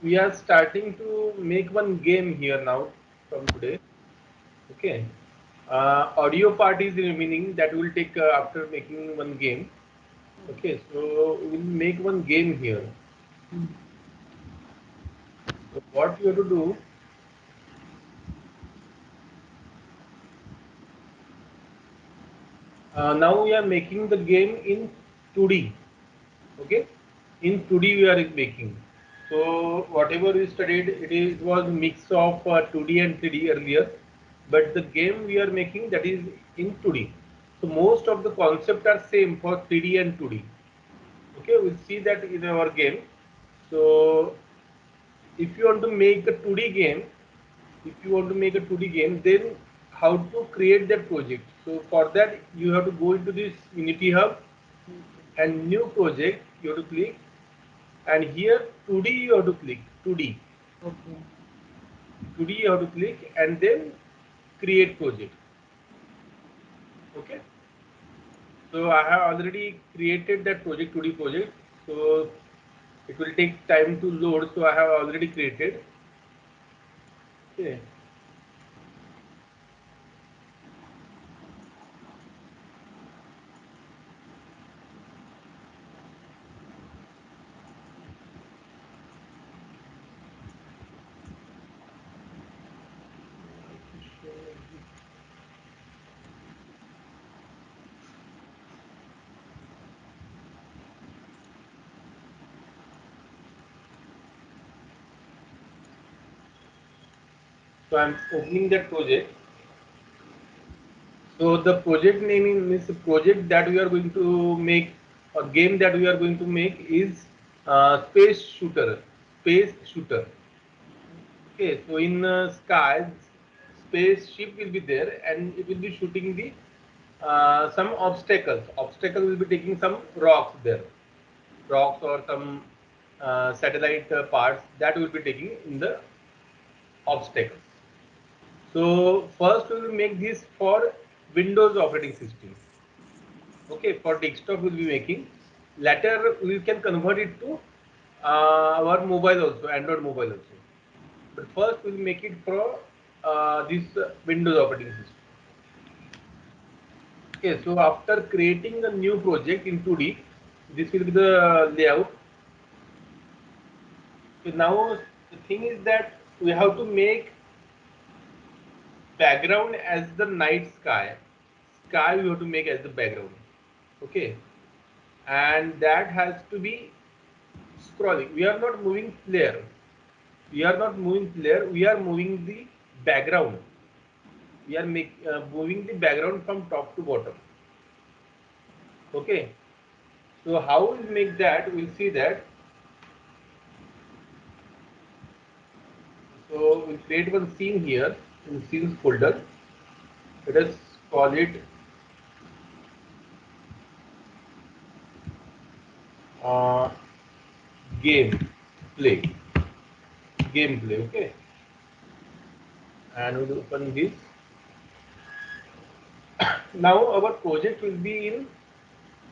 we are starting to make one game here now from today. Okay. Audio part is remaining that will take after making one game. Okay, so we'll make one game here. So what you have to do, now we are making the game in 2D. Okay, in 2D we are making. So whatever we studied, it was mix of 2D and 3D earlier, but the game we are making that is in 2D. So most of the concept are same for 3D and 2D. Okay, we'll see that in our game. So if you want to make a 2D game, then how to create that project? So for that, you have to go into this Unity Hub and new project. You have to click, and here 2D you have to click 2D. Okay. 2D you have to click, and then create project. Okay. So I have already created that project 2D project. So it will take time to load. So I have already created. Okay. So I'm opening that project. So the project naming means the project that we are going to make, a game that we are going to make is space shooter. Space shooter. Okay, so in sky, spaceship will be there, and it will be shooting the some obstacles. Obstacle will be taking some rocks there, rocks or some satellite parts that will be taking in the obstacles. So first we will make this for Windows operating system. Okay, for desktop we'll be making. Later we can convert it to our mobile also, Android mobile also. But first we'll make it for this Windows operating system. Okay, so after creating a new project in 2D, this will be the layout. So now the thing is that we have to make background as the night sky. Sky we have to make as the background. Okay, and that has to be scrolling. We are not moving player. We are not moving player. We are moving the background. We are moving the background from top to bottom. Okay. So how we make that? We'll see that. So we'll create one scene here in scenes folder. Let us call it uh, game play. Gameplay. Okay. And we'll open this. Now our project will be in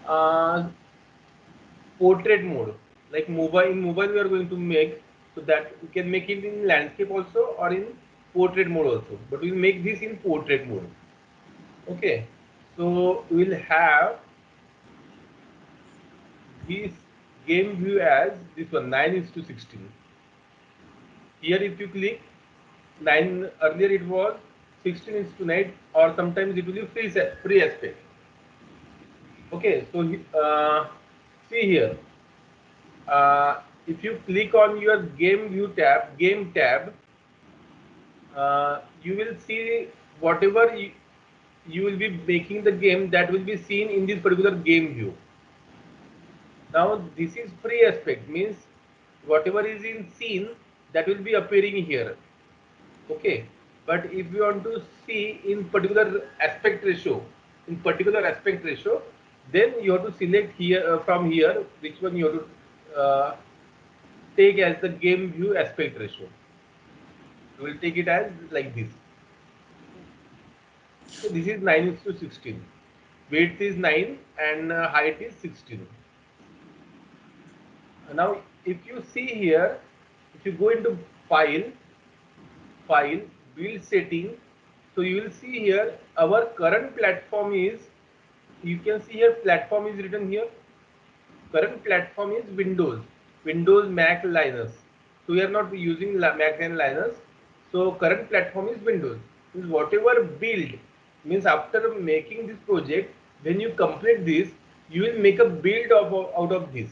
uh, portrait mode. Like mobile we are going to make, so that we can make it in landscape also or in portrait mode also. But we'll make this in portrait mode. Okay. So we'll have this game view as this one 9 is to 16. Here if you click 9, earlier it was 16 is to 9, or sometimes it will be free aspect. Okay, so see here, if you click on your game view tab, game tab, you will see whatever you will be making the game, that will be seen in this particular game view. Now this is free aspect, means whatever is in scene, that will be appearing here. Okay, but if you want to see in particular aspect ratio, then you have to select here from here which one you have to take as the game view aspect ratio. You will take it as like this. So this is 9 is to 16. Width is 9 and height is 16. Now if you see here, if you go into file, build setting, so you will see here our current platform is, you can see here platform is written here. Current platform is Windows, Mac, Linux. So we are not using Mac and Linux. So current platform is Windows. Means whatever build, means after making this project, when you complete this, you will make a build out of this.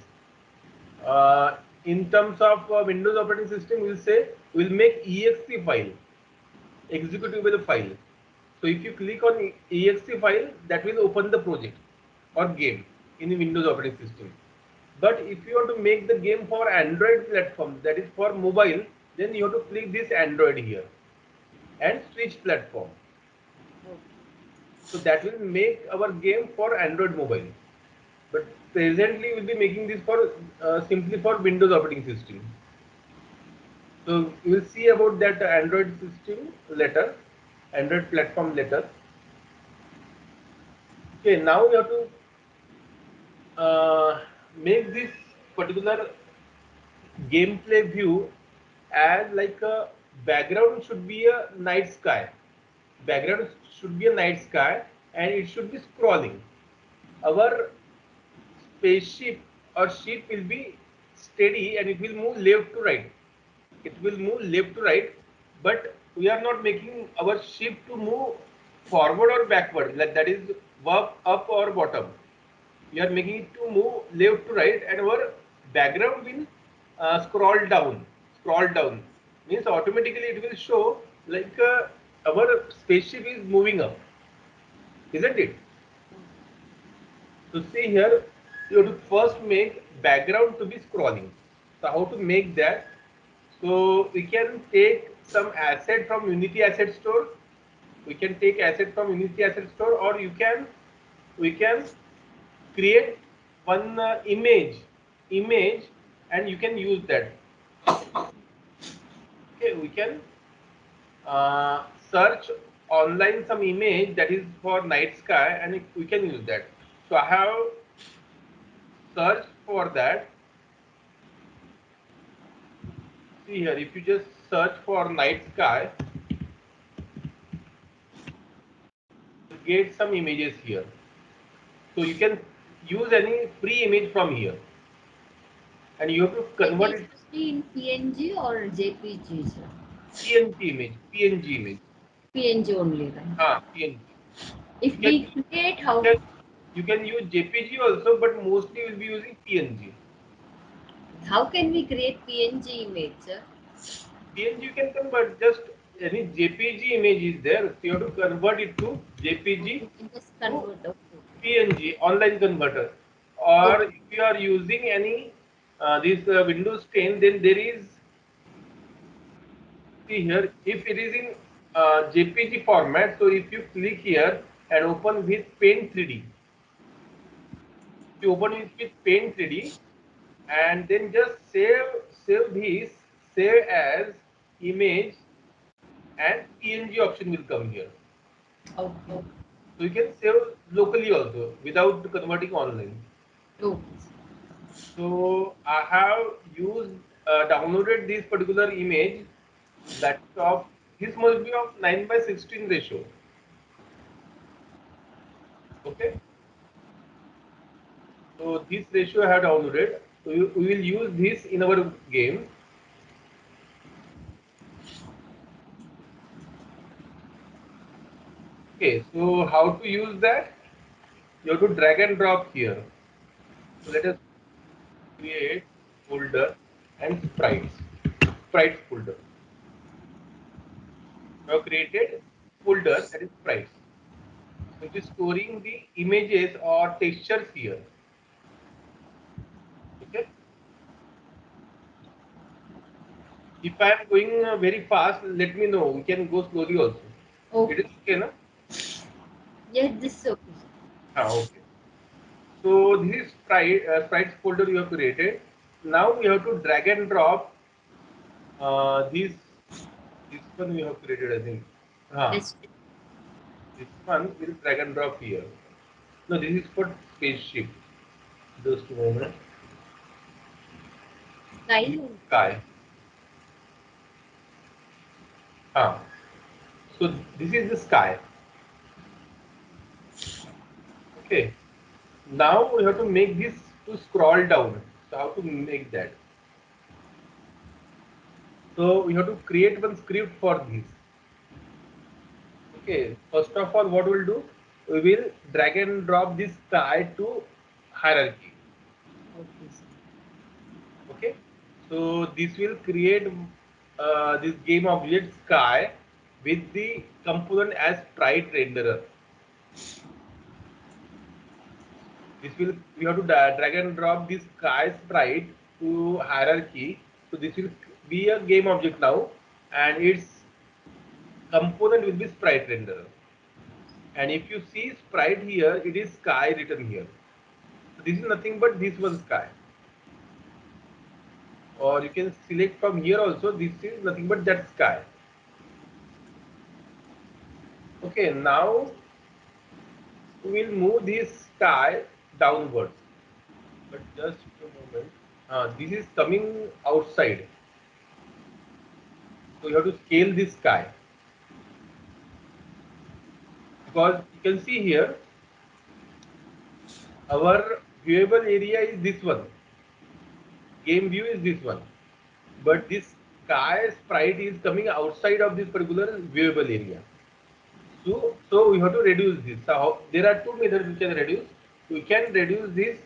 In terms of Windows operating system, we'll say we'll make exe file, executable file. So if you click on exe file, that will open the project or game in the Windows operating system. But if you want to make the game for Android platform, that is for mobile, then you have to click this Android here and switch platform. So that will make our game for Android mobile. But presently we'll be making this for simply for Windows operating system. So you will see about that Android system later, Android platform later. Okay, now we have to make this particular gameplay view as like a background should be a night sky. Background should be a night sky and it should be scrolling. Our spaceship or ship will be steady and it will move left to right. It will move left to right, but we are not making our ship to move forward or backward, like that is up or bottom. We are making it to move left to right, and our background will scroll down, means automatically it will show like our spaceship is moving up, isn't it? So see here, you have to first make background to be scrolling. So how to make that? So we can take some asset from Unity Asset Store. We can take asset from Unity Asset Store, or we can create one image, and you can use that. Okay, we can search online some image that is for night sky, and we can use that. So I have searched for that. See here, if you just search for night sky, you get some images here. So you can use any free image from here, and you have to convert it in PNG or JPG, sir? PNG image. PNG only, right? PNG. If You we can, create, you how? can you can use JPG also, but mostly we'll be using PNG. How can we create PNG image, sir? PNG you can convert, just any JPG image is there, so you have to convert it to JPG Okay, then just to convert. Okay. PNG online converter. Or Okay. if you are using any this Windows 10, then there is, see here, if it is in JPG format, so if you click here and open with Paint 3D, you open it with Paint 3D and then just save this, save as image, and PNG option will come here. Okay. So you can save locally also without converting online. Okay. So I have used downloaded this particular image, that of, this must be of 9:16 ratio. Okay. So this ratio I have downloaded. So we will use this in our game. Okay. So how to use that? You have to drag and drop here. So let us create folder and sprites folder. We have created folder, that is sprites, which is storing the images or textures here. Okay. If I am going very fast, let me know. We can go slowly also. It is Okay. okay, na? Yes, this is okay, sir. Okay. So this is sprites folder you have created. Now we have to drag and drop this one we have created, I think. Ah, Yes. this one will drag and drop here. No, this is for spaceship. Just a moment. Sky. This sky. So this is the sky. Okay. Now we have to make this to scroll down. So how to make that? So we have to create one script for this. Okay. First of all, what we'll do? We will drag and drop this sky to hierarchy. Okay, sir. Okay. So this will create this game object sky with the component as sprite renderer. This will we have to drag and drop this sky sprite to hierarchy. So this will be a game object now, and its component will be sprite renderer. And if you see sprite here, it is sky written here. So this is nothing but this one sky. Or you can select from here also. This is nothing but that sky. Okay, now we will move this sky downwards. But just a moment. This is coming outside. So you have to scale this sky. Because you can see here our viewable area is this one, game view is this one, but this sky sprite is coming outside of this particular viewable area. So we have to reduce this. So there are two methods we can reduce. We can reduce this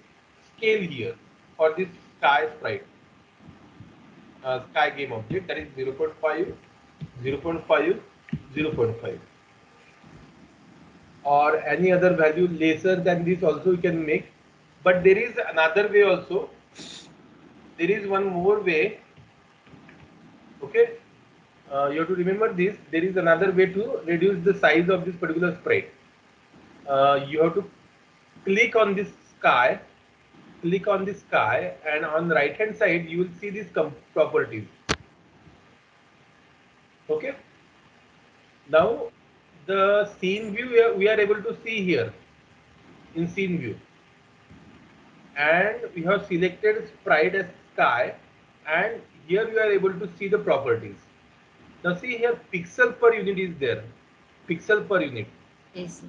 scale here for this sky sprite, sky game object, that is 0.5, 0.5, 0.5, or any other value lesser than this also we can make. But there is another way also. There is one more way. Okay, you have to remember this. There is another way to reduce the size of this particular sprite. You have to click on this sky, click on this sky, and on the right hand side you will see these properties. Okay, now the scene view we are able to see here in scene view, and we have selected sprite as sky, and here we are able to see the properties. Now see here, pixel per unit is there, pixel per unit. Yes, sir.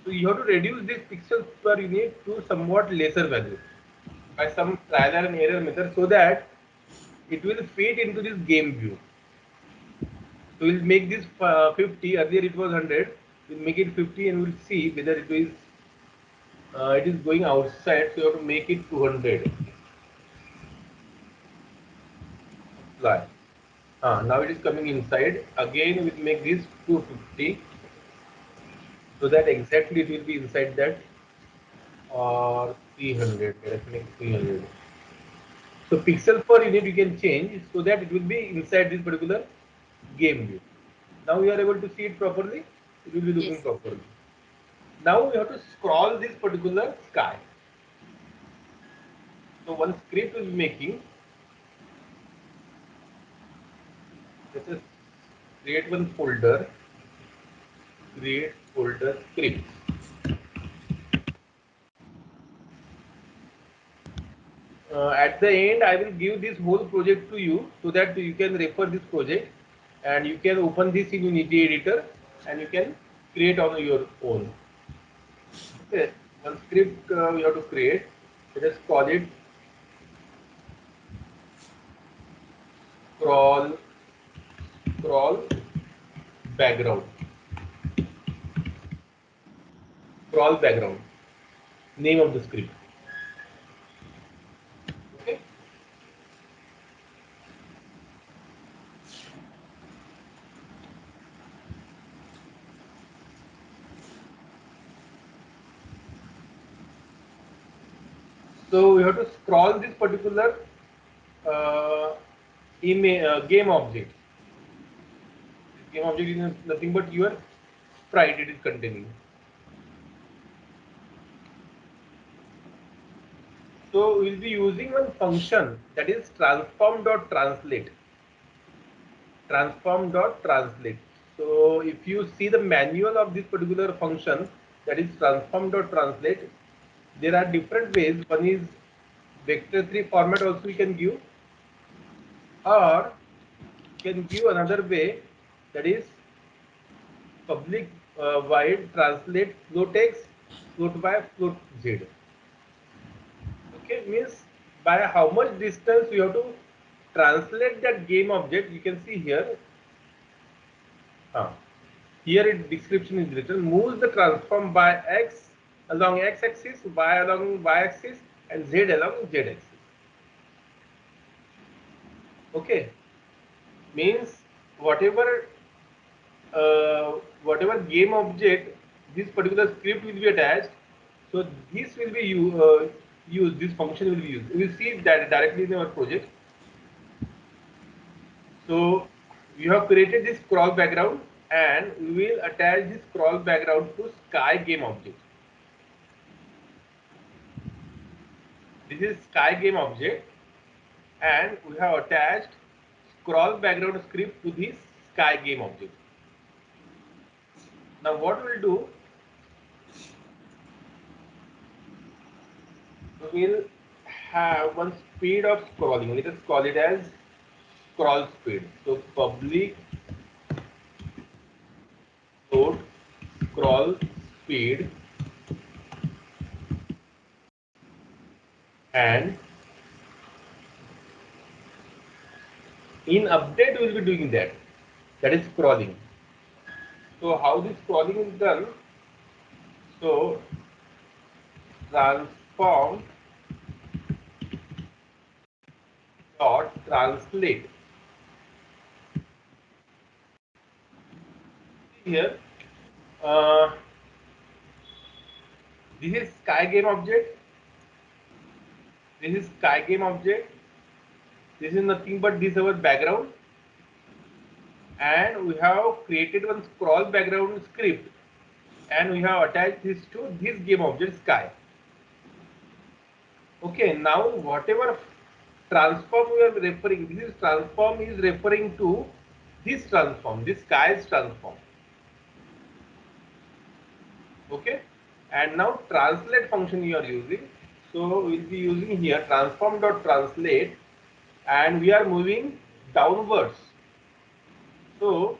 So you have to reduce this pixels per unit to somewhat lesser value by some trial and error method, so that it will fit into this game view. So we'll make this 50. Earlier it was 100. We'll make it 50, and we'll see whether it is going outside. So you have to make it 200. Apply. Now it is coming inside. Again we'll make this 250, so that exactly it will be inside that, or 300. Let us make 300. So pixel per unit you can change so that it will be inside this particular game view. Now you are able to see it properly. It will be looking Yes. properly. Now we have to scroll this particular sky. So one script is making. Let us create one folder. Create folder scripts. At the end, I will give this whole project to you so that you can refer this project, and you can open this in Unity editor, and you can create on your own. Okay, one script we have to create. Let us call it scroll scroll background. Scroll background. Name of the script. Okay. So we have to scroll this particular game object. This game object is nothing but your sprite it is containing. So we will be using one function, that is transform.translate. Transform.translate. So if you see the manual of this particular function, that is transform.translate, there are different ways. One is vector3 format also you can give, or you can give another way, that is public wide translate float x float y float z. Okay, means by how much distance you have to translate that game object. You can see here. Here in description is written, moves the transform by x along x-axis, y along y-axis, and z along z-axis. Okay, means whatever whatever game object this particular script will be attached, so this will be used. This function will be used. We will see that directly in our project. So we have created this scroll background, and we will attach this scroll background to sky game object. This is sky game object, and we have attached scroll background script to this sky game object. Now what we'll do, we will have one speed of scrolling. Let us call it as scroll speed. So public float scroll speed, and in update we will be doing that. That is scrolling. So how this scrolling is done? So transform dot translate. Here, uh, this is sky game object. This is sky game object. This is nothing but this our background, and we have created one scroll background script, and we have attached this to this game object sky. Okay, now whatever transform we are referring, this transform is referring to this transform, this sky's transform. Okay, and now translate function you are using. So we'll be using here transform dot translate, and we are moving downwards. So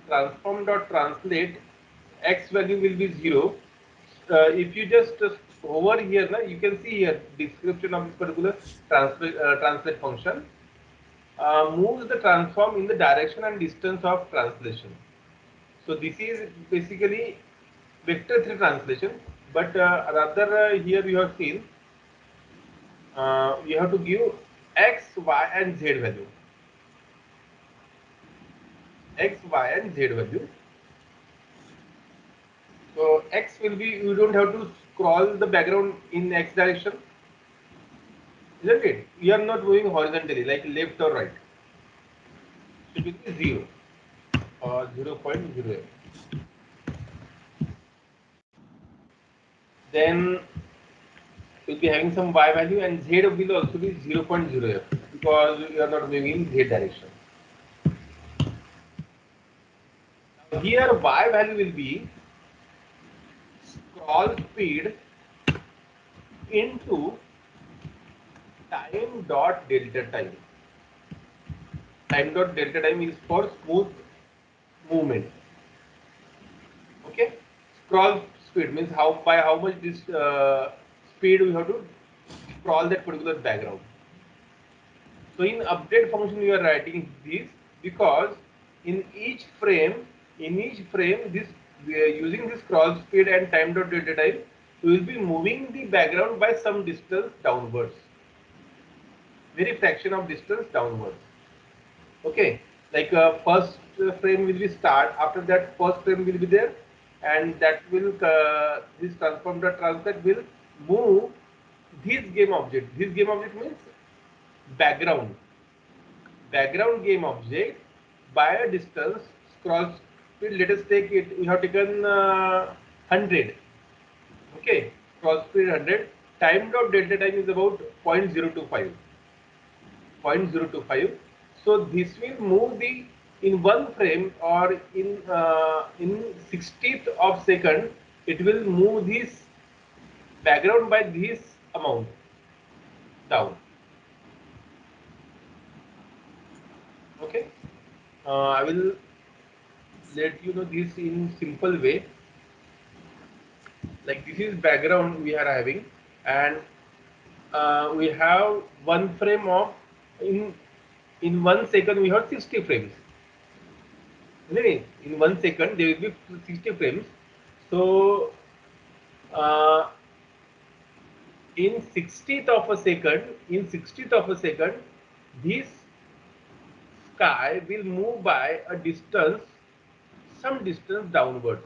transform dot translate, x value will be 0. If you just over here now, you can see here description of this particular translate function moves the transform in the direction and distance of translation. So this is basically vector 3 translation, but rather here you have seen you have to give x, y, and z value. X, y, and z value. So x will be, you don't have to scroll the background in x direction, isn't it? You are not moving horizontally like left or right. So it will be 0 or 0.08. Then you'll be having some y value, and z will also be 0.08 because you are not moving in z direction. Now here y value will be scroll speed into time dot delta time. Time dot delta time is for smooth movement. Okay, scroll speed means how much this speed we have to scroll that particular background. So in update function we are writing this because in each frame this we are using this scroll speed and time dot delta time, we will be moving the background by some distance downwards, very fraction of distance downwards. Okay, like first frame will be start, after that first frame will be there, and that will this transform dot translate will move this game object. This game object means background game object by a distance scroll speed. Let us take it, we have taken 100. Okay, scroll speed 100, time dot delta time is about 0.025. 0.025. So this will move the in one frame, or in 60th of second, it will move this background by this amount down. Okay, I will let you know this in simple way. Like this is background we are having, and we have one frame of in 1 second we have 60 frames. Isn't it? In 1 second there will be 60 frames. So uh, in 60th of a second, this sky will move by a distance, some distance downwards,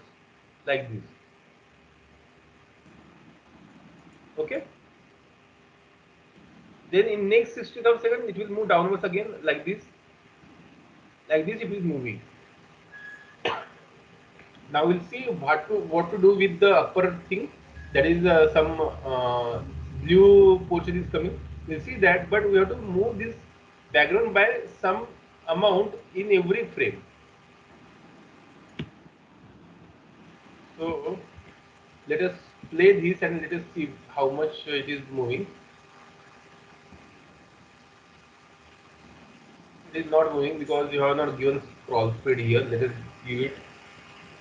like this. Okay. Then in next 60th of a second, it will move downwards again, like this. Like this, it is moving. Now we'll see what to do with the upper thing. That is some blue portion is coming. We'll see that, but we have to move this background by some amount in every frame. So let us play this and let us see how much it is moving. It is not moving because you have not given scroll speed here. Let us give it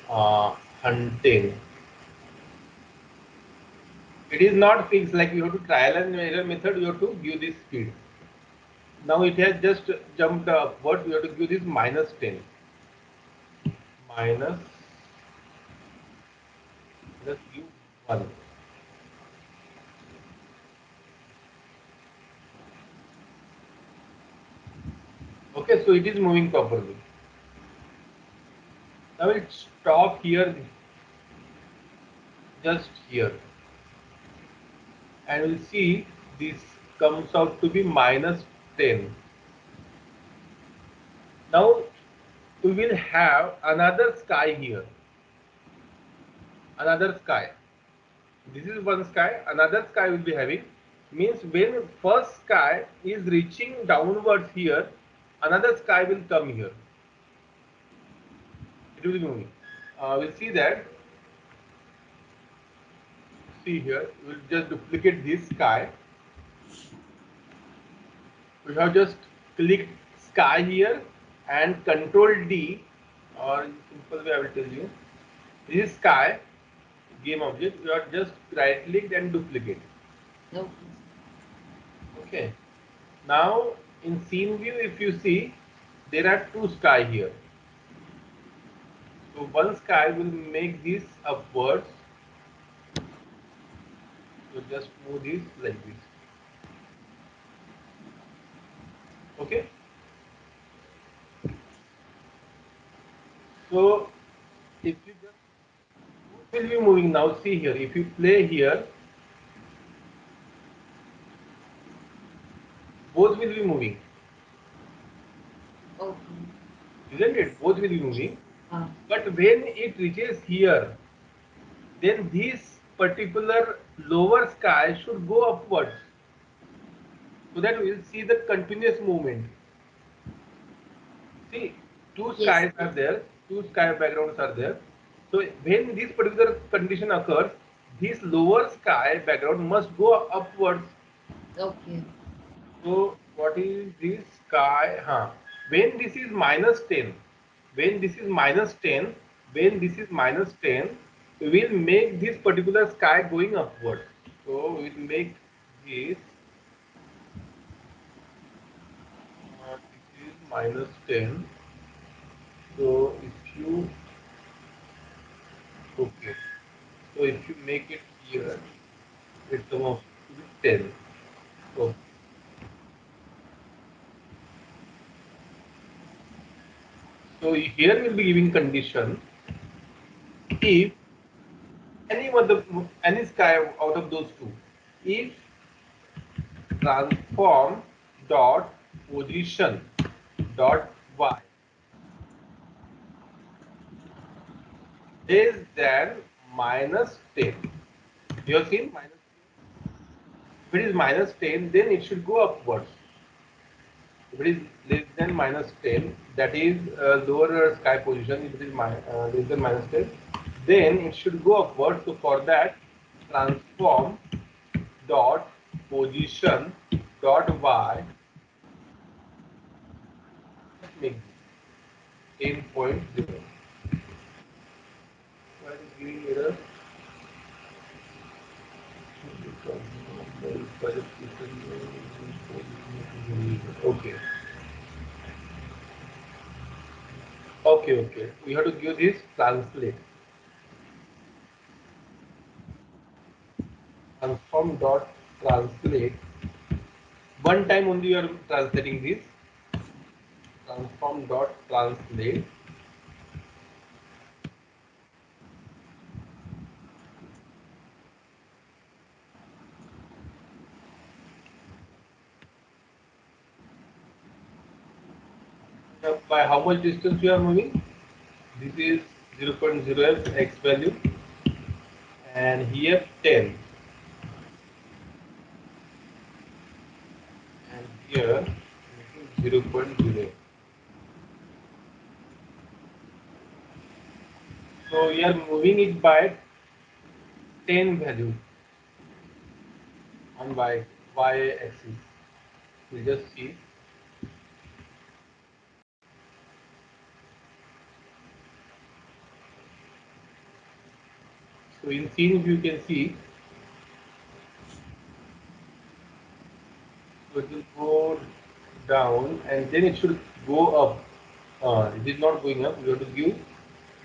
110. It is not fixed, like you have to trial and error method, you have to give this speed. Now it has just jumped upward, you have to give this -10. Minus, just give 1. Okay, so it is moving properly. Now it stop here, just here. And we'll see this comes out to be -10. Now we will have another sky here. Another sky. This is one sky, another sky will be having. Means when first sky is reaching downwards here, another sky will come here. It will be moving. We'll see that. See here, we'll just duplicate this sky. We have just clicked sky here and Control D, or in simple way I will tell you. This is sky, game object. You are just right clicked and duplicate. Okay. Okay. Now in scene view, if you see, there are two sky here. So one sky will make this upwards. So just move this like this. Okay. So if you just, both will be moving now. See here. If you play here, both will be moving. Okay. Isn't it? Both will be moving. Ah. But when it reaches here, then this particular lower sky should go upwards, so that we will see the continuous movement. See, two Yes. skies are there, two sky backgrounds are there. So when this particular condition occurs, this lower sky background must go upwards. Okay. So what is this sky? When this is -10, when this is -10, when this is -10, we will make this particular sky going upward. So we will make this, this is -10. So if you, okay, so if you make it here, it comes out to be 10. So, so here we'll be giving condition if any one of the, any sky out of those two, if transform dot position dot y less than -10. You have seen minus. If it is -10, then it should go upwards. If it is less than -10, that is lower sky position. If it is less than -10, then it should go upwards. So for that, transform dot position dot y, make 10.0. giving error. Okay. Okay. We have to give this translate. Transform dot translate. One time only you are translating this. Transform dot translate. By how much distance you are moving? This is 0.0 x value, and here 10, and here 0.0. So we are moving it by 10 value on y axis. We just see. So in scene view you can see, so it will go down and then it should go up. It is not going up. You have to give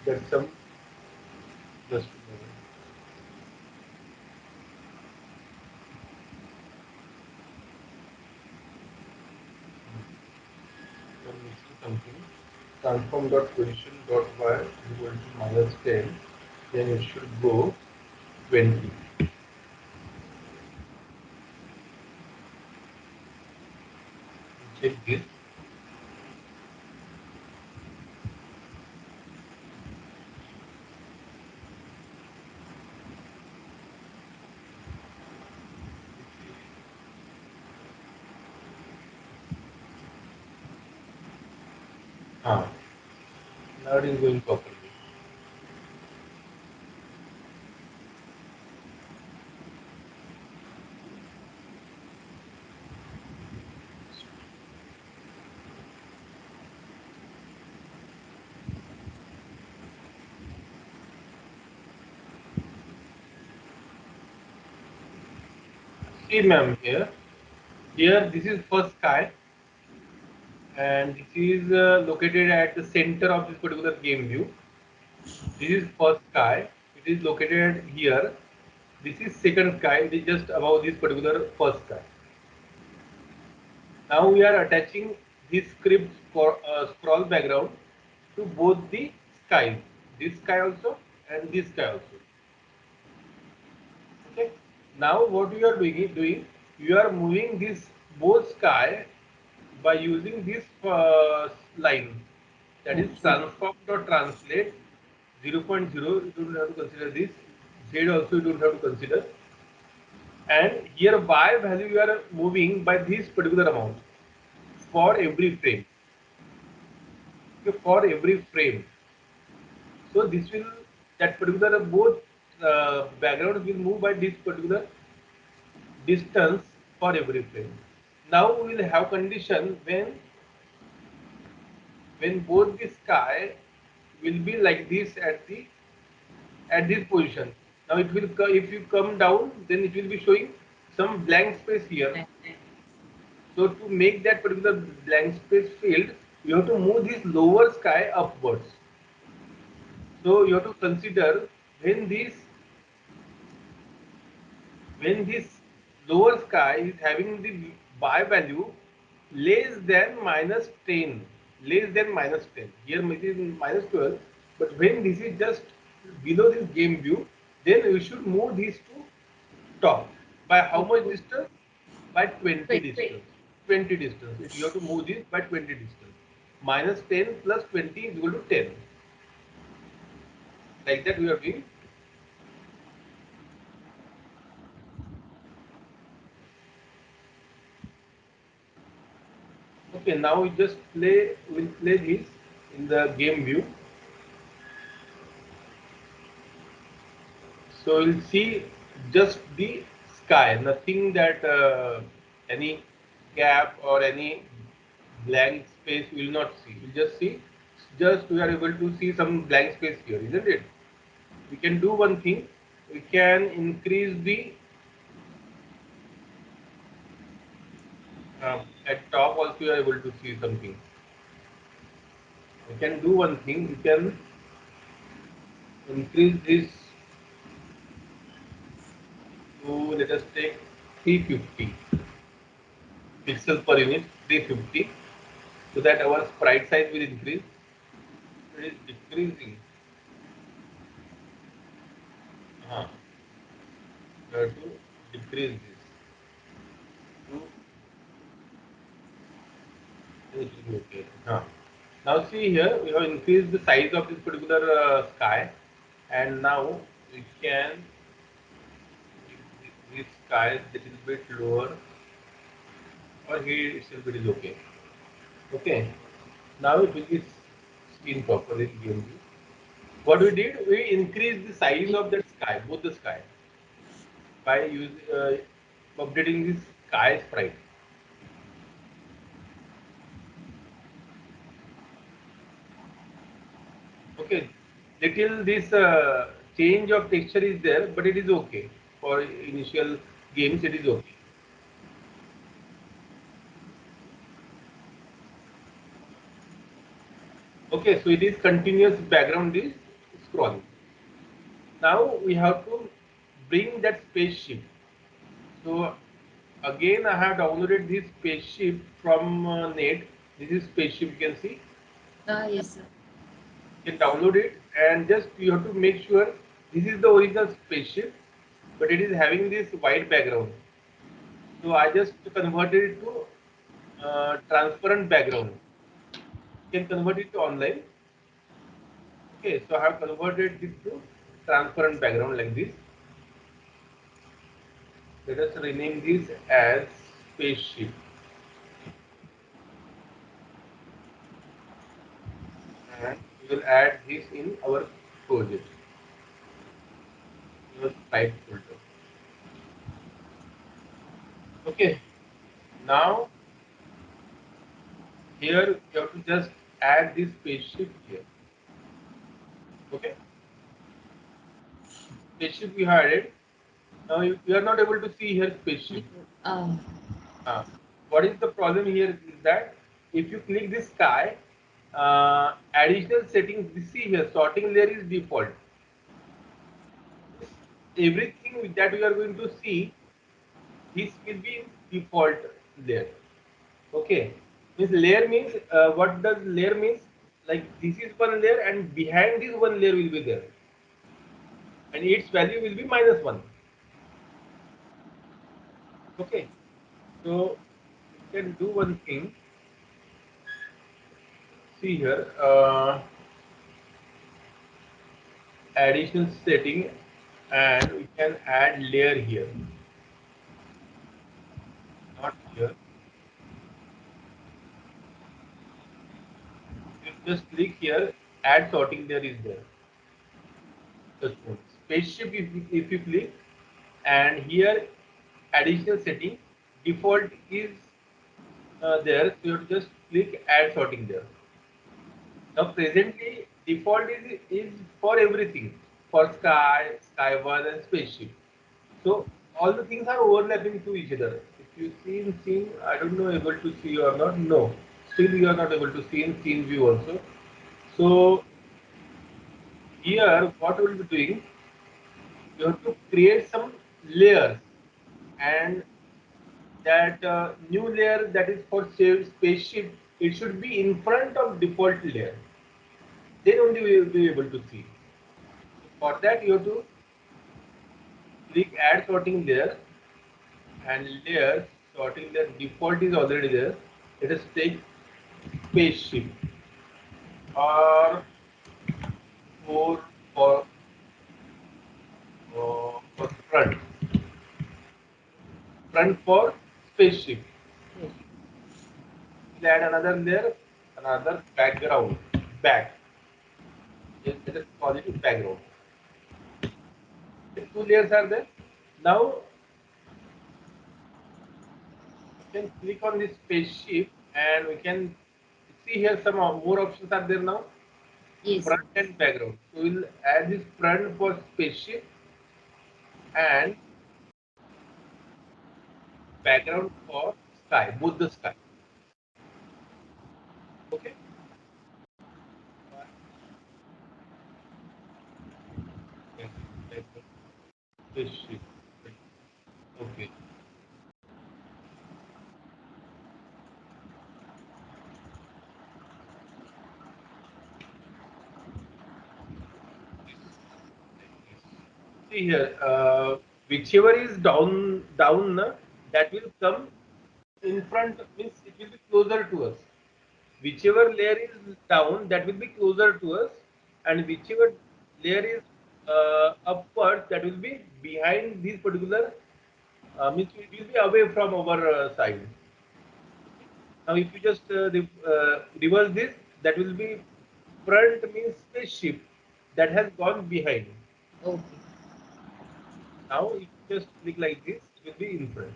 that some just a moment. I'm missing something. Transform dot position dot y equal to -10. Then it should go 20. Check this. Ah, now it is going properly. See, ma'am, here this is first sky, and this is located at the center of this particular game view. This is first sky. It is located here. This is second sky. It is just above this particular first sky. Now we are attaching this script for scroll background to both the skies. This sky also and this sky also. Okay. Now what we are doing, you are moving this both sky by using this line, that is transform.translate 0.0. You don't have to consider this. Z also you don't have to consider. And here y value you are moving by this particular amount for every frame. Okay, for every frame. So this will, that particular both backgrounds will move by this particular distance for every frame. Now we will have condition when both the sky will be like this at this position. Now it will, if you come down, then it will be showing some blank space here. So to make that particular blank space field, you have to move this lower sky upwards. So you have to consider when this lower sky is having the y value less than -10, less than -10. Here it is -12, but when this is just below this game view, then you should move these to top. By how much distance? By 20 distance. 20 distance. You have to move this by 20 distance. -10 plus 20 is equal to 10. Like that we are doing. Okay, now we just we'll play this in the game view. So we'll see just the sky, nothing that any gap or any blank space we will not see. We'll just see, just we are able to see some blank space here, isn't it? we can do one thing. We can increase the at top also you are able to see something. We can do one thing. We can increase this to, let us take 350 pixels per unit, 350, so that our sprite size will increase. It is decreasing. We have to decrease this to, it will be okay. Now see here, we have increased the size of this particular sky, and now we can make this sky a little bit lower, or here itself it is okay. Okay. Now it will be seen properly in game view. What we did, we increased the size of that sky, both the sky, by updating this sky sprite. Okay, little this change of texture is there, but it is okay for initial games. It is okay. Okay, so it is continuous background is scrolling. Now we have to bring that spaceship. So again, I have downloaded this spaceship from net. This is spaceship. You can see. Yes, sir. You can download it, and just you have to make sure this is the original spaceship, but it is having this white background. So I just converted it to transparent background. You can convert it to online. Okay, so I have converted it to transparent background like this. Let us rename this as spaceship, and we will add this in our project, your type folder. Okay, now here you have to just add this spaceship here. Okay, spaceship we have added. Now you are not able to see here spaceship. Uh, What is the problem here is that if you click this sky, additional settings, you see here sorting layer is default. Everything that we are going to see, this will be default layer. Okay, this layer means what does layer means? Like this is one layer, and behind this one layer will be there, and its value will be -1. Okay, so you can do one thing. See here, additional setting, and we can add layer here, not here. You just click here, add sorting layer is there. Just one. Spaceship if you click, and here additional setting, default is there, so you have to just click add sorting there. Now presently default is for everything, for sky, skyward and spaceship. So all the things are overlapping to each other. If you see in scene, I don't know able to see or not. No, still you are not able to see in scene view also. So here what we will be doing, you have to create some layers, and that new layer that is for spaceship, it should be in front of default layer. Then only we will be able to see. For that you have to click add sorting layer, and layer sorting layer default is already there. Let us take spaceship, or for for front for spaceship. We'll add another layer, another background, back. Let us call it background. The two layers are there. Now we can click on this spaceship, and we can see here some more options are there now. Yes. front and background. So we'll add this front for spaceship and background for sky, both the sky. Okay. Yes, background, spaceship. Okay. See here, whichever is down, that will come in front, means it will be closer to us. Whichever layer is down, that will be closer to us, and whichever layer is upwards, that will be behind this particular, means it will be away from our side. Now, if you just reverse this, that will be front means spaceship that has gone behind. Okay. Now, if you just click like this, it will be in front.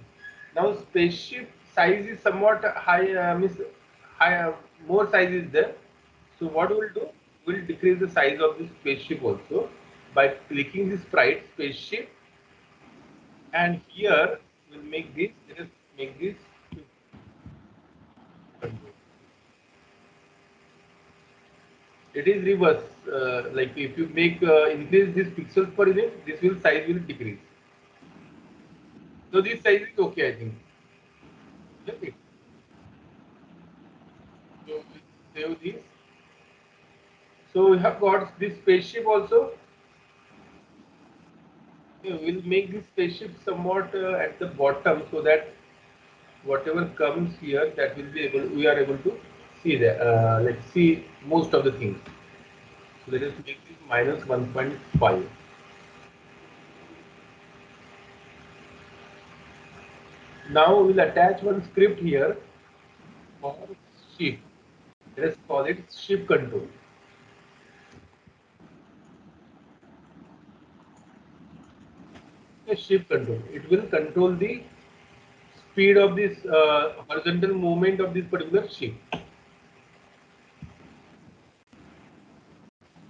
Now, spaceship size is somewhat high, means high, more size is there. So, what we'll do, we'll decrease the size of this spaceship also by clicking this sprite spaceship, and here we'll make this. Let us make this control. It is reverse. Like if you make increase this pixels per unit, this will size will decrease. So this size is okay, I think. Okay. So we save this. So we have got this spaceship also. We'll make this spaceship somewhat at the bottom so that whatever comes here, that will be able. We are able to see that. Let's see most of the things. So let us make this minus 1.5. Now we'll attach one script here for ship. Let us call it ship control. A ship control. It will control the speed of this horizontal movement of this particular ship.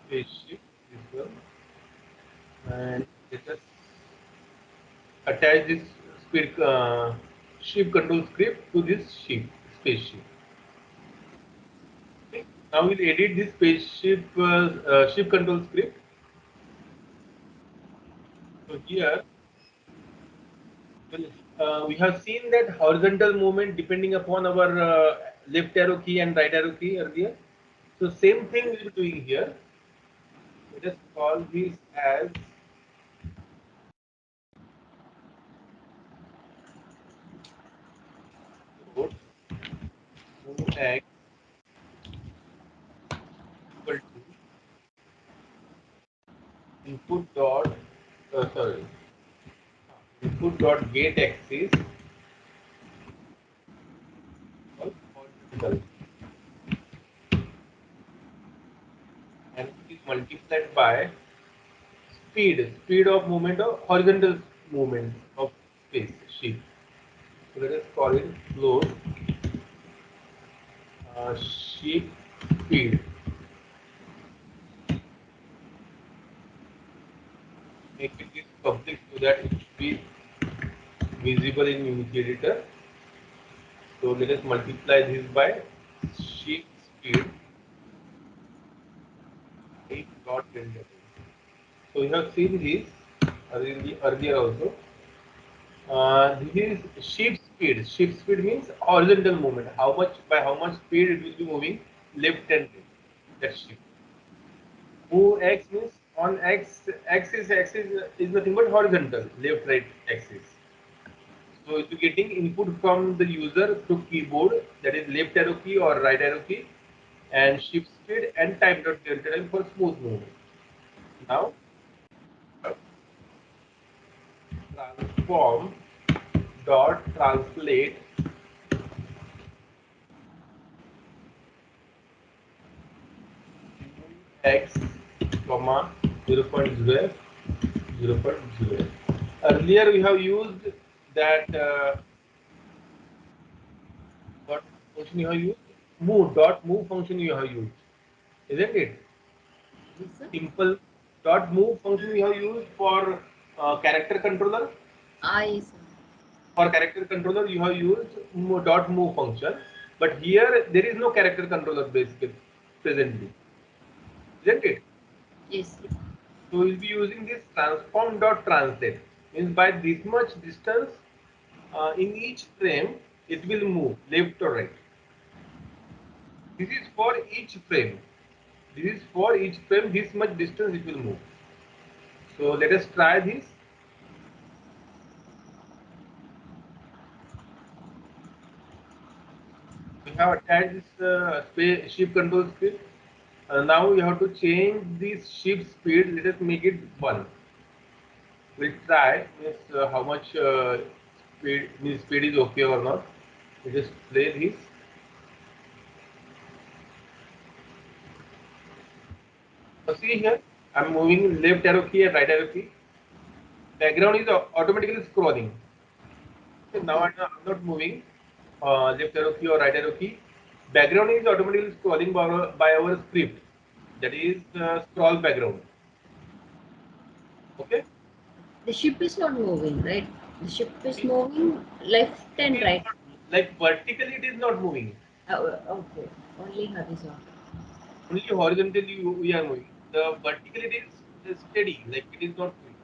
Spaceship, this one, and let us attach this speed, ship control script to this spaceship. Okay. Now we'll edit this ship control script. So here well, we have seen that horizontal movement depending upon our left arrow key and right arrow key earlier. So same thing we'll be doing here. Let us call this as load move x equal to input dot sorry input dot get axis or horizontal, and it is multiplied by speed of movement of horizontal movement of space sheet. So let us call it float sheet speed. Make it this public so that it should be visible in Unity editor. So let us multiply this by sheet speed 8 dot render. So we have seen this earlier also. This is shift speed. Shift speed means horizontal movement. How much speed it will be moving left and right. That's shift. Move x means on axis is nothing but horizontal, left right axis. So if you're getting input from the user through keyboard, that is left arrow key or right arrow key, and shift speed and time dot delta time for smooth movement. Now transform dot translate x comma 0.0 0.0. Earlier we have used that what function you have used? Move function you have used, isn't it? Yes, sir. Simple dot move function we have used for character controller. Yes, sir. For character controller, you have used dot move function, but here there is no character controller basically presently, isn't it? Yes. So we'll be using this transform dot translate. Means by this much distance in each frame, it will move left or right. This is for each frame. This is for each frame. This much distance it will move. So let us try this. We have attached this ship control script. Now we have to change this ship speed. Let us make it 1. We'll try means how much speed is okay or not. We just play this. So see here, I'm moving left arrow key and right arrow key. Background is automatically scrolling. So now Okay. I'm not moving left arrow key or right arrow key. Background is automatically scrolling by our script. That is scroll background. Okay. The ship is not moving, right? The ship is It moving left and is right. not, like vertically it is not moving. Okay. Only horizontal. Only horizontally we are moving. The vertically it is steady, like it is not moving.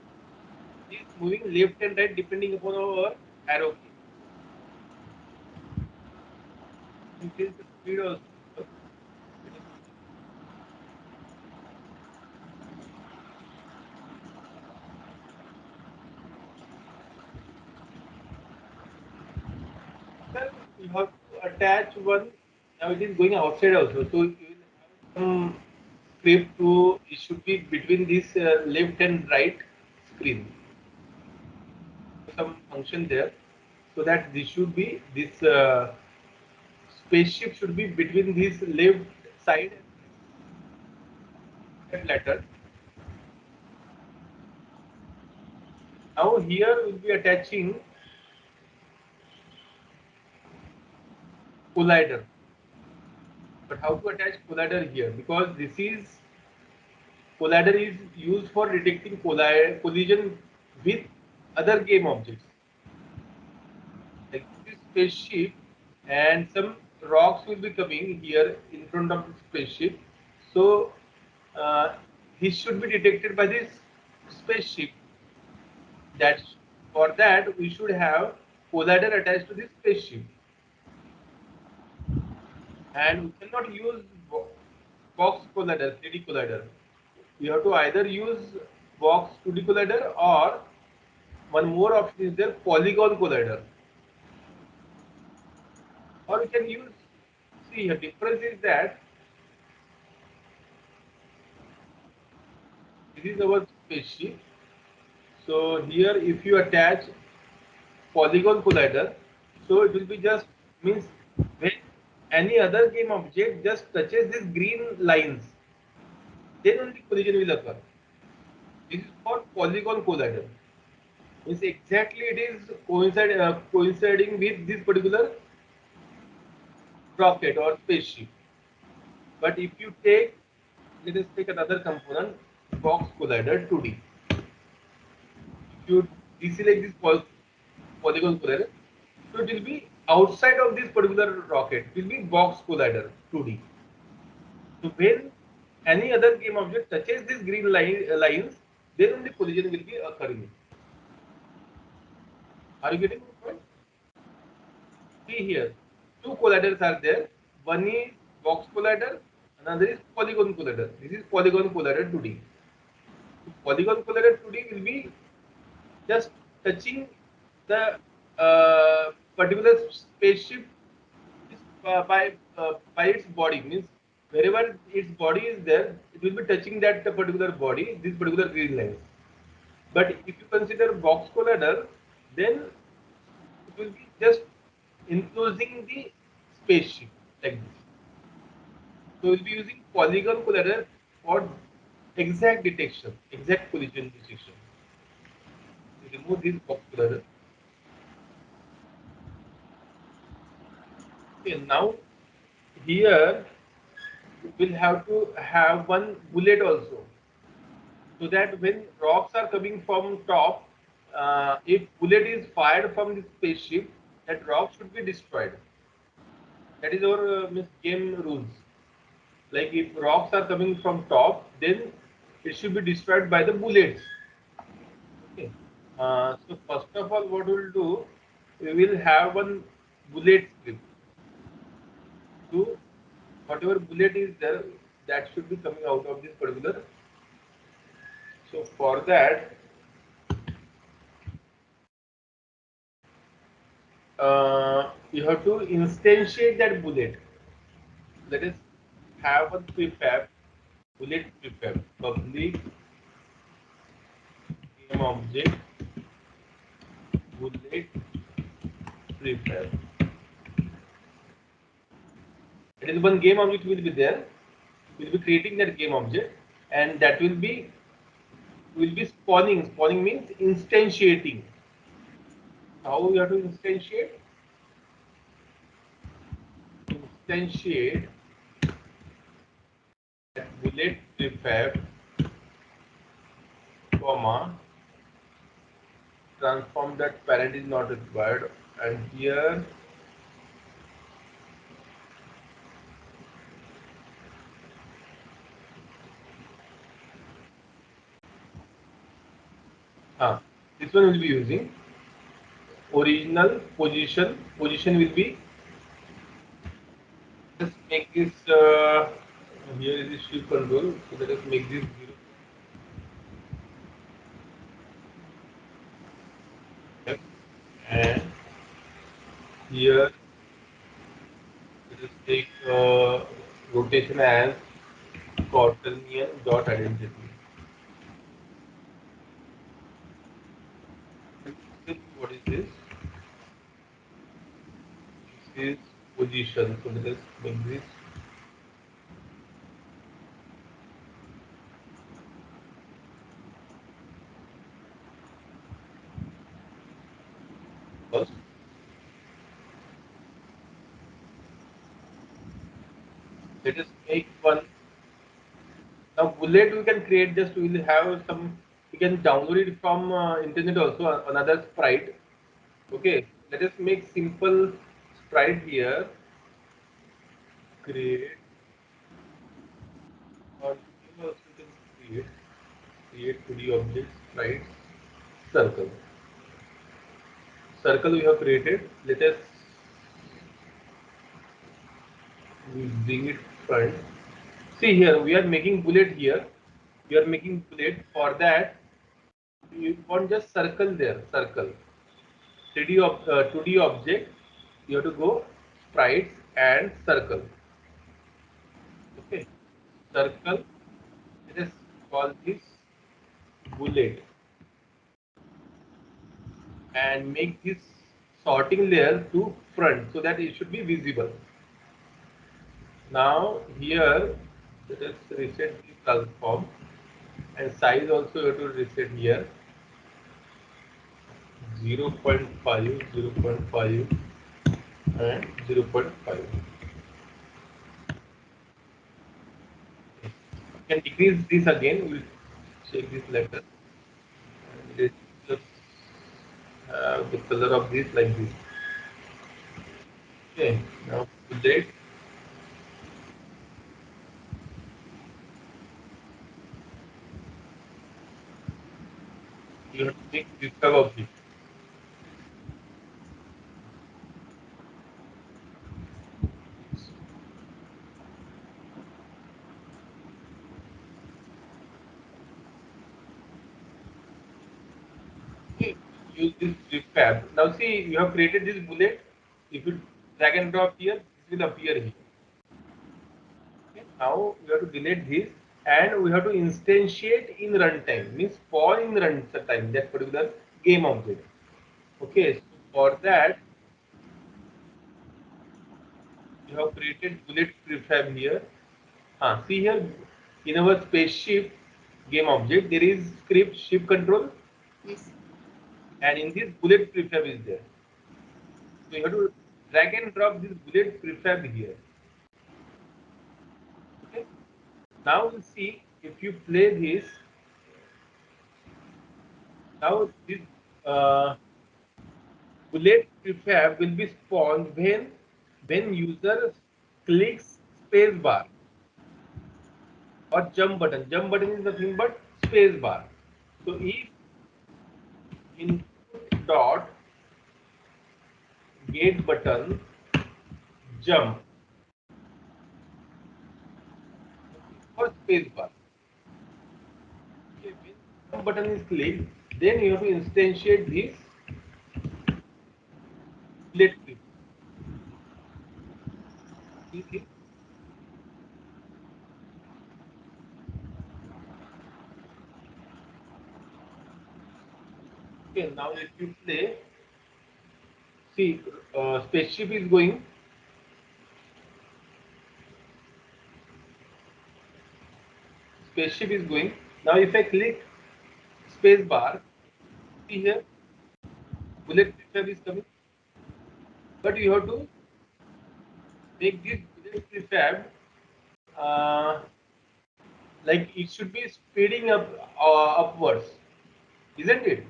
It is moving left and right depending upon our arrow key. Increase the speed also. Let us see. Sir, you have to attach one. Now it is going outside also. So you will have some script to. It should be between this left and right screen. Some function there, so that this should be this spaceship should be between this left side and right letter. Now here we'll be attaching collider. But how to attach collider here? Because this is collider is used for detecting collision with other game objects. Like this spaceship and some rocks will be coming here in front of the spaceship. So uh, this should be detected by this spaceship. That for that we should have collider attached to this spaceship, and we cannot use box collider, 3D collider. We have to either use box 2D collider, or one more option is there, polygon collider, or we can use. See, the difference is that this is our spaceship. So here, if you attach polygon collider, so it will be just means when any other game object just touches these green lines, then only collision will occur. This is for polygon collider. Means exactly it is coinciding with this particular rocket or spaceship. But if you take, let us take another component, box collider 2D. If you deselect this polygon collider, so it will be outside of this particular rocket. It will be box collider 2D. So when any other game object touches these green lines, then only collision will be occurring. Are you getting my point? See here, two colliders are there. One is box collider, another is polygon collider. This is polygon collider 2D. So polygon collider 2D will be just touching the particular spaceship by its body. Means wherever its body is there, it will be touching that particular body, this particular green lines. But if you consider box collider, then it will be just enclosing the spaceship like this. So we'll be using polygon collider for exact detection, exact collision detection. We remove this box collider. Okay, now here will have to have one bullet also, so that when rocks are coming from top, if bullet is fired from the spaceship, that rock should be destroyed. That is our game rules. Like if rocks are coming from top, then it should be destroyed by the bullets. Okay. So first of all, what we'll do, we will have one bullet script. So whatever bullet is there, that should be coming out of this particular. So for that, you have to instantiate that bullet. Let us have one prefab, bullet prefab, public game object, bullet prefab. It is one game object will be there. We'll be creating that game object, and that will be spawning. Spawning means instantiating. How we have to instantiate? Instantiate that bullet prefab, comma, transform that parent is not required, and here this one will be using original position. Position will be, just make this here is the shift control, so let us make this 0, and here let us take rotation as quaternion dot identity. What is this? This is position. So let us make this first. Let us make one. Now bullet we can create, just we will have some, we can download it from internet also, another sprite. Okay, let us make simple sprite here. Create, or you also can create 2D object sprite circle. Circle we have created. Let us bring it front. See here, we are making bullet here. We are making bullet. For that, you want just circle there, circle. 2D object, you have to go sprites and circle. Okay, circle. Let us call this bullet and make this sorting layer to front, so that it should be visible. Now here, let us reset the transform, and size also you have to reset here. 0.5, 0.5 and 0.5. You can decrease this again. We'll check this later. And let's just have the color of this like this. Okay, now bullet. You have to make this type of this. Okay, use this prefab. Now see, you have created this bullet. If you drag and drop here, this will appear here. Okay, now we have to delete this, and we have to instantiate in runtime. Means spawn in runtime that particular game object. Okay, so for that you have created bullet prefab here. See here, in our spaceship game object there is script ship control, Yes. and in this bullet prefab is there. So you have to drag and drop this bullet prefab here. Okay, Now we'll see if you play this. Now this uh, bullet prefab will be spawned when user clicks space bar or jump button. Jump button is nothing but space bar. So if input dot get button jump or space bar. Okay, when jump button is clicked, then you have to instantiate this bullet prefab. See this? Okay, now if you play, see spaceship is going. Spaceship is going. Now if I click space bar, see here bullet prefab is coming. But you have to make this bullet prefab uh, like it should be speeding up upwards, isn't it?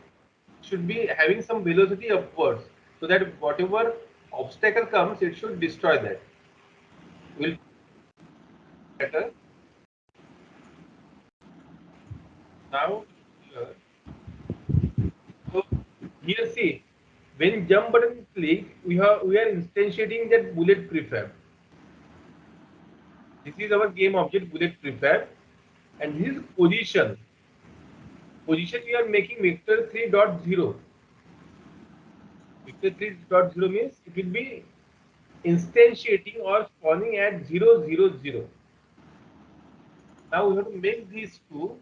Should be having some velocity upwards so that whatever obstacle comes, it should destroy that. Will better. Now here, so here see, when jump button is clicked, we are instantiating that bullet prefab. This is our game object bullet prefab, and this is position. Position we are making vector 3.0. Vector 3.0 means it will be instantiating or spawning at 0, 0, 0. Now we have to make these two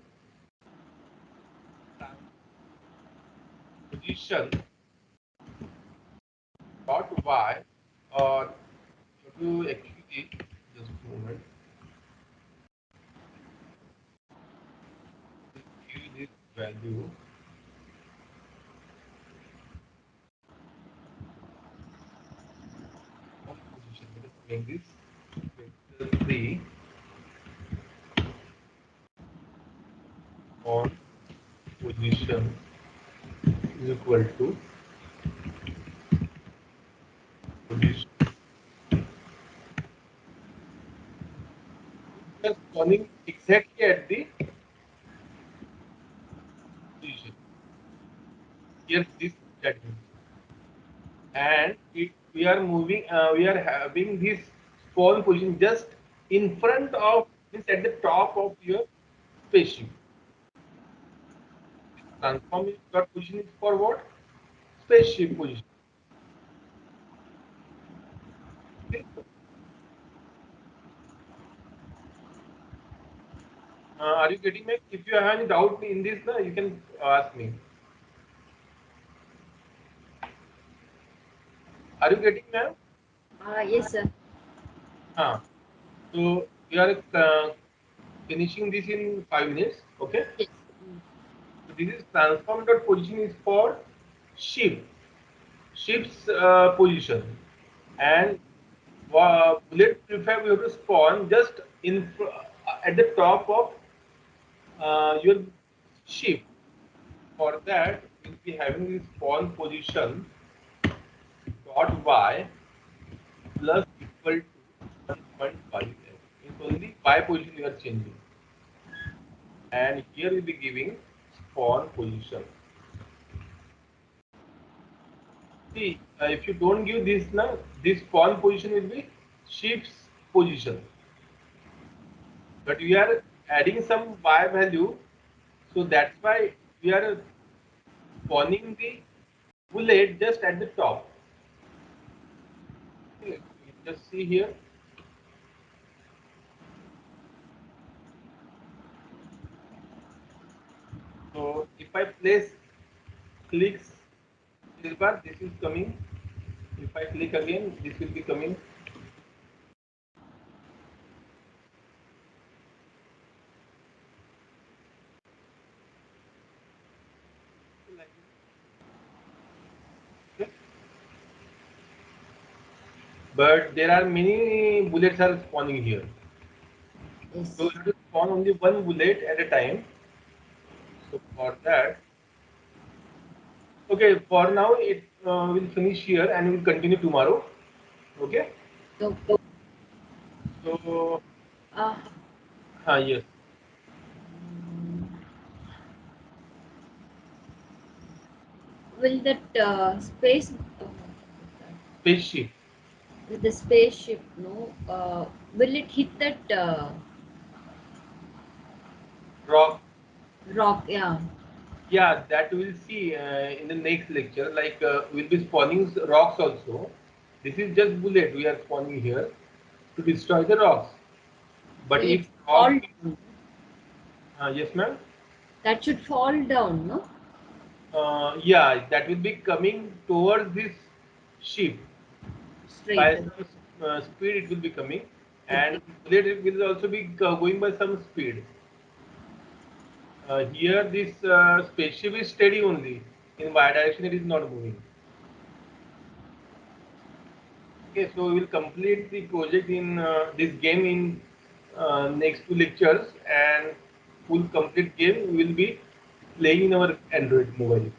position dot y, or you have to actually just a moment give this value of position. Let us make this vector 3 on position is equal to position. We are spawning exactly at the position. Here this that means. And we are moving, we are having this spawn position just in front of, means at the top of your spaceship. Transform your position is for what? Spaceship position. Okay? Are you getting me? If you have any doubt in this, you can ask me. Are you getting, ma'am? Yes, sir. Uh, so we are finishing this in 5 minutes. Okay. Yes. Mm. So this is transform dot position is for ship, ship's position, and bullet prefab you have to spawn just at the top of your ship. For that, we'll be having this spawn position dot y plus equal to 1.5. It's only y position you are changing, and here we'll be giving spawn position. See, if you don't give this now, this spawn position will be ship's position. But we are adding some y value, so that's why we are spawning the bullet just at the top. Okay, you just see here. So if I place clicks silver, this is coming. If I click again, this will be coming. Like this. Okay. But there are many bullets are spawning here. Yes. So spawn only one bullet at a time. So for that, okay, for now it will finish here and we'll continue tomorrow. Okay. So, So, uh, yes, will that space spaceship, with the spaceship, no? Will it hit that rock. rock? Yeah. Yeah, that we'll see in the next lecture. Like we'll be spawning rocks also. This is just bullet we are spawning here to destroy the rocks. So But it if fall rock, down. yes, ma'am. That should fall down, no? Yeah, that will be coming towards this ship. Straight By away. some speed, it will be coming, Okay. and bullet it will also be going by some speed. Here, this spaceship is steady only. In y direction, it is not moving. Okay, so we will complete the project in this game in next two lectures, and full complete game we will be playing in our Android mobile.